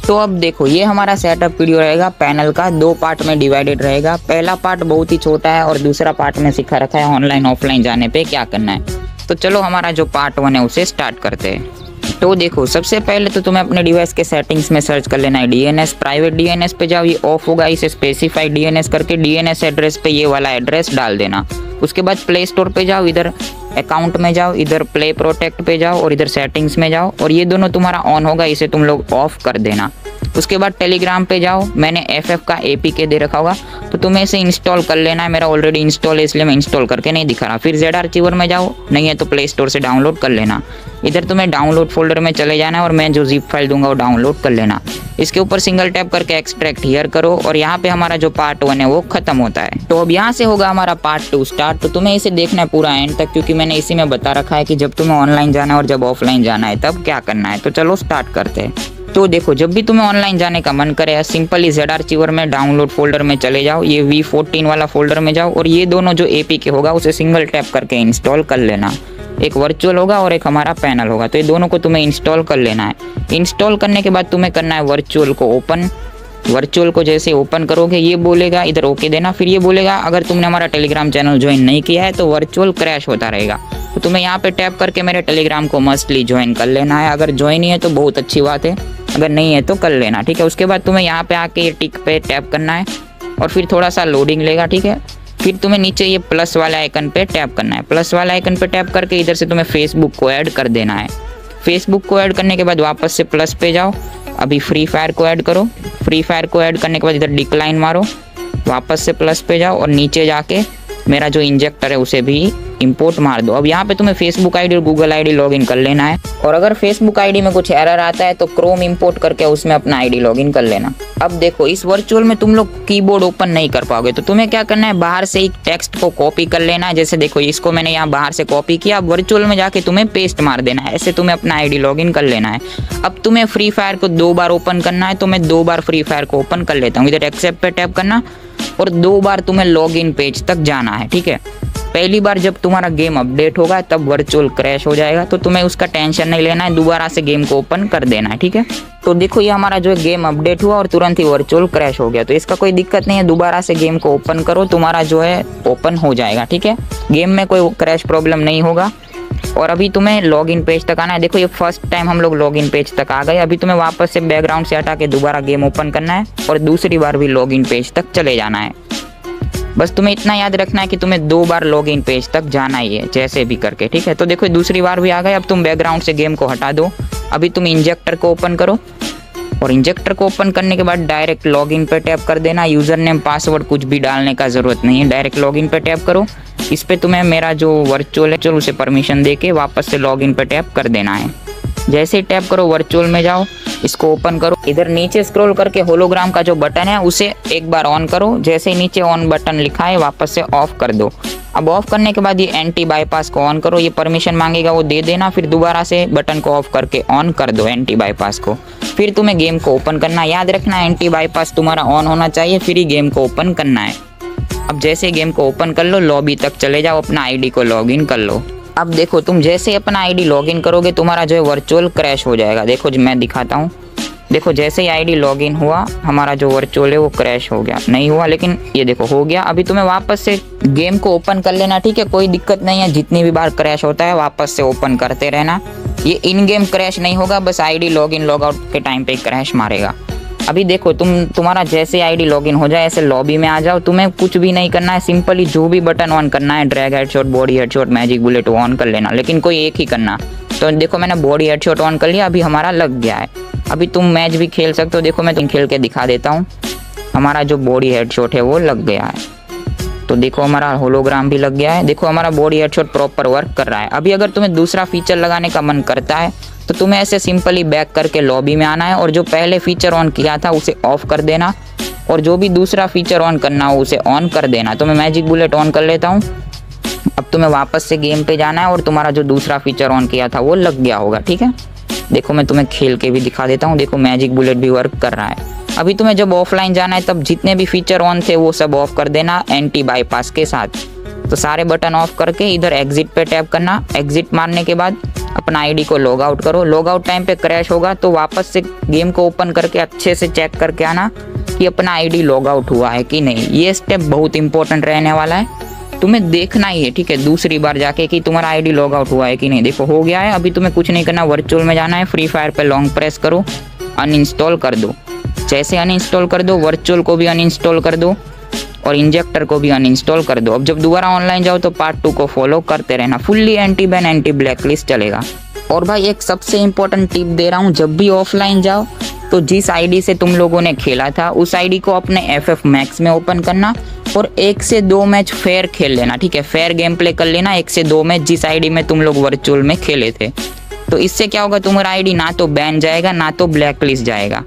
तो अब देखो ये हमारा सेटअप वीडियो रहेगा पैनल का, 2 पार्ट में डिवाइडेड रहेगा। पहला पार्ट बहुत ही छोटा है और दूसरा पार्ट में सिखा रखा है ऑनलाइन ऑफलाइन जाने पे क्या करना है। तो चलो हमारा जो पार्ट 1 है उसे स्टार्ट करते हैं। तो देखो सबसे पहले तो तुम्हें अपने डिवाइस के सेटिंग्स में सर्च कर लेना है डीएनएस। प्राइवेट डीएनएस पे जाओ, ये ऑफ होगा, इसे स्पेसिफाइड डीएनएस करके डीएनएस एड्रेस पे ये वाला एड्रेस डाल देना। उसके बाद प्ले स्टोर पे जाओ, इधर अकाउंट में जाओ, इधर प्ले प्रोटेक्ट पे जाओ और इधर सेटिंग्स में जाओ और ये दोनों तुम्हारा ऑन होगा, इसे तुम लोग ऑफ कर देना। उसके बाद टेलीग्राम पे जाओ, मैंने FF का APK दे रखा होगा तो तुम्हें इसे इंस्टॉल कर लेना है। मेरा ऑलरेडी इंस्टॉल है इसलिए मैं इंस्टॉल करके नहीं दिखा रहा। फिर ZArchiver में जाओ, नहीं है तो प्ले स्टोर से डाउनलोड कर लेना। इधर तुम्हें डाउनलोड फोल्डर में चले जाना है और मैं जो जिप फाइल दूंगा वो डाउनलोड कर लेना। इसके ऊपर सिंगल टैप करके एक्सट्रैक्ट हियर करो और यहाँ पे हमारा जो पार्ट 1 है वो खत्म होता है। तो अब यहाँ से होगा हमारा पार्ट 2 स्टार्ट। तो तुम्हें इसे देखना है पूरा एंड तक, क्योंकि मैंने इसी में बता रखा है कि जब तुम्हें ऑनलाइन जाना है और जब ऑफलाइन जाना है तब क्या करना है। तो चलो स्टार्ट करते हैं। तो देखो जब भी तुम्हें ऑनलाइन जाने का मन करे सिंपली ZArchiver में डाउनलोड फोल्डर में चले जाओ, ये V14 वाला फोल्डर में जाओ और ये दोनों जो APK होगा उसे सिंगल टैप करके इंस्टॉल कर लेना। एक वर्चुअल होगा और एक हमारा पैनल होगा, तो ये दोनों को तुम्हें इंस्टॉल कर लेना है। इंस्टॉल करने के बाद तुम्हें करना है वर्चुअल को ओपन। वर्चुअल को जैसे ओपन करोगे ये बोलेगा इधर ओके देना, फिर ये बोलेगा अगर तुमने हमारा टेलीग्राम चैनल ज्वाइन नहीं किया है तो वर्चुअल क्रैश होता रहेगा। तो तुम्हें यहाँ पे टैप करके मेरे टेलीग्राम को मस्टली ज्वाइन कर लेना है। अगर ज्वाइन ही है तो बहुत अच्छी बात है, अगर नहीं है तो कर लेना, ठीक है। उसके बाद तुम्हें यहाँ पे आके ये टिक पे टैप करना है और फिर थोड़ा सा लोडिंग लेगा, ठीक है। फिर तुम्हें नीचे ये प्लस वाले आइकन पे टैप करना है। प्लस वाले आइकन पे टैप करके इधर से तुम्हें फेसबुक को ऐड कर देना है। फेसबुक को ऐड करने के बाद वापस से प्लस पे जाओ, अभी फ्री फायर को ऐड करो। फ्री फायर को ऐड करने के बाद इधर डिक्लाइन मारो, वापस से प्लस पे जाओ और नीचे जाके मेरा जो इंजेक्टर है उसे भी इंपोर्ट मार दो। अब यहाँ पे तुम्हें फेसबुक आईडी और गूगल आईडी लॉगिन कर लेना है और अगर फेसबुक आईडी में कुछ एरर आता है तो क्रोम इंपोर्ट करके उसमें अपना आईडी लॉगिन कर लेना। अब देखो इस वर्चुअल में तुम लोग कीबोर्ड ओपन नहीं कर पाओगे, तो तुम्हें क्या करना है बाहर से ही टेक्स्ट को कॉपी कर लेना है। जैसे देखो इसको मैंने यहाँ बाहर से कॉपी किया, अब वर्चुअल में जाके तुम्हें पेस्ट मार देना है। ऐसे तुम्हें अपना आईडी लॉगिन कर लेना है। अब तुम्हें फ्री फायर को 2 बार ओपन करना है, तो मैं 2 बार फ्री फायर को ओपन कर लेता हूँ। इधर एक्सेप्ट पे टैप करना और 2 बार तुम्हें लॉगिन पेज तक जाना है, ठीक है। पहली बार जब तुम्हारा गेम अपडेट होगा तब वर्चुअल क्रैश हो जाएगा, तो तुम्हें उसका टेंशन नहीं लेना है, दोबारा से गेम को ओपन कर देना है, ठीक है। तो देखो ये हमारा जो गेम अपडेट हुआ और तुरंत ही वर्चुअल क्रैश हो गया, तो इसका कोई दिक्कत नहीं है। दोबारा से गेम को ओपन करो, तुम्हारा जो है ओपन हो जाएगा, ठीक है। गेम में कोई क्रैश प्रॉब्लम नहीं होगा। और अभी तुम्हें लॉगिन पेज तक आना है। देखो ये फर्स्ट टाइम हम लोग लॉगिन पेज तक आ गए। अभी तुम्हें वापस से बैकग्राउंड से हटा के दोबारा गेम ओपन करना है और दूसरी बार भी लॉगिन पेज तक चले जाना है। बस तुम्हें इतना याद रखना है कि तुम्हें 2 बार लॉगिन पेज तक जाना ही है, जैसे भी करके, ठीक है। तो देखो दूसरी बार भी आ गए। अब तुम बैकग्राउंड से गेम को हटा दो। अभी तुम इंजेक्टर को ओपन करो और इंजेक्टर को ओपन करने के बाद डायरेक्ट लॉगिन पे टैप कर देना। यूजर नेम पासवर्ड कुछ भी डालने का ज़रूरत नहीं है, डायरेक्ट लॉगिन पे टैप करो। इस पर तुम्हें मेरा जो वर्चुअल है उसे परमिशन दे के वापस से लॉगिन पे टैप कर देना है। जैसे ही टैप करो वर्चुअल में जाओ, इसको ओपन करो। इधर नीचे स्क्रॉल करके होलोग्राम का जो बटन है उसे एक बार ऑन करो। जैसे ही नीचे ऑन बटन लिखा है वापस से ऑफ कर दो। अब ऑफ करने के बाद ये एंटी बाईपास को ऑन करो। ये परमिशन मांगेगा वो दे देना, फिर दोबारा से बटन को ऑफ करके ऑन कर दो एंटी बाईपास को। फिर तुम्हें गेम को ओपन करना। याद रखना एंटी बाईपास तुम्हारा ऑन होना चाहिए, फिर ही गेम को ओपन करना है। अब जैसे गेम को ओपन कर लो, लॉबी तक चले जाओ, अपना आईडी को लॉगिन कर लो। अब देखो तुम जैसे अपना आईडी लॉगिन करोगे तुम्हारा जो है वर्चुअल क्रैश हो जाएगा। देखो मैं दिखाता हूँ। देखो जैसे ही आईडी लॉगिन हुआ हमारा जो वर्चुअल है वो क्रैश हो गया, नहीं हुआ लेकिन ये देखो हो गया। अभी तुम्हें वापस से गेम को ओपन कर लेना, ठीक है। कोई दिक्कत नहीं है, जितनी भी बार क्रैश होता है वापस से ओपन करते रहना। ये इन गेम क्रैश नहीं होगा, बस आईडी लॉगिन लॉग आउट के टाइम पे क्रैश मारेगा। अभी देखो तुम्हारा जैसे आईडी लॉगिन हो जाए ऐसे लॉबी में आ जाओ। तुम्हें कुछ भी नहीं करना है, सिंपली जो भी बटन ऑन करना है, drag headshot, body headshot, magic bullet on कर लेना, लेकिन कोई एक ही करना। तो देखो मैंने बॉडी हेडशॉट ऑन कर लिया, अभी हमारा लग गया है। अभी तुम मैच भी खेल सकते हो। देखो मैं तुम खेल के दिखा देता हूँ। हमारा जो बॉडी हेडशॉट है वो लग गया है। तो देखो हमारा होलोग्राम भी लग गया है। देखो हमारा बॉडी हेडशॉट प्रॉपर वर्क कर रहा है। अभी अगर तुम्हें दूसरा फीचर लगाने का मन करता है तो तुम्हें ऐसे सिंपली बैक करके लॉबी में आना है और जो पहले फीचर ऑन किया था उसे ऑफ कर देना और जो भी दूसरा फीचर ऑन करना हो उसे ऑन कर देना। तो मैं मैजिक बुलेट ऑन कर लेता हूँ। अब तुम्हें वापस से गेम पे जाना है और तुम्हारा जो दूसरा फीचर ऑन किया था वो लग गया होगा, ठीक है। देखो मैं तुम्हें खेल के भी दिखा देता हूँ। देखो मैजिक बुलेट भी वर्क कर रहा है। अभी तुम्हें जब ऑफलाइन जाना है तब जितने भी फीचर ऑन थे वो सब ऑफ कर देना एंटी बाईपास के साथ। तो सारे बटन ऑफ करके इधर एग्जिट पे टैप करना। एग्जिट मारने के बाद अपना आईडी को लॉग आउट करो। लॉग आउट टाइम पे क्रैश होगा तो वापस से गेम को ओपन करके अच्छे से चेक करके आना कि अपना आईडी लॉग आउट हुआ है कि नहीं। ये स्टेप बहुत इंपॉर्टेंट रहने वाला है, तुम्हें देखना ही है, ठीक है, दूसरी बार जाके कि तुम्हारा आईडी लॉग आउट हुआ है कि नहीं। देखो हो गया है। अभी तुम्हें कुछ नहीं करना, वर्चुअल में जाना है, फ्री फायर पे लॉन्ग प्रेस करो, अनइंस्टॉल कर दो। जैसे अनइंस्टॉल कर दो, वर्चुअल को भी अनइंस्टॉल कर दो और इंजेक्टर को भी अनइंस्टॉल कर दो। अब जब दोबारा ऑनलाइन जाओ तो पार्ट 2 को फॉलो करते रहना। Fully anti ban anti black list चलेगा। और भाई एक सबसे इंपॉर्टेंट टिप दे रहा हूँ, जब भी ऑफलाइन जाओ तो जिस आईडी से तुम लोगों ने खेला था उस आईडी को अपने FF मैक्स में ओपन करना और 1 से 2 मैच फेयर खेल लेना, ठीक है, फेयर गेम प्ले कर लेना 1 से 2 मैच जिस आईडी में तुम लोग वर्चुअल में खेले थे। तो इससे क्या होगा, तुम्हारा आईडी ना तो बैन जाएगा ना तो ब्लैक लिस्ट जाएगा।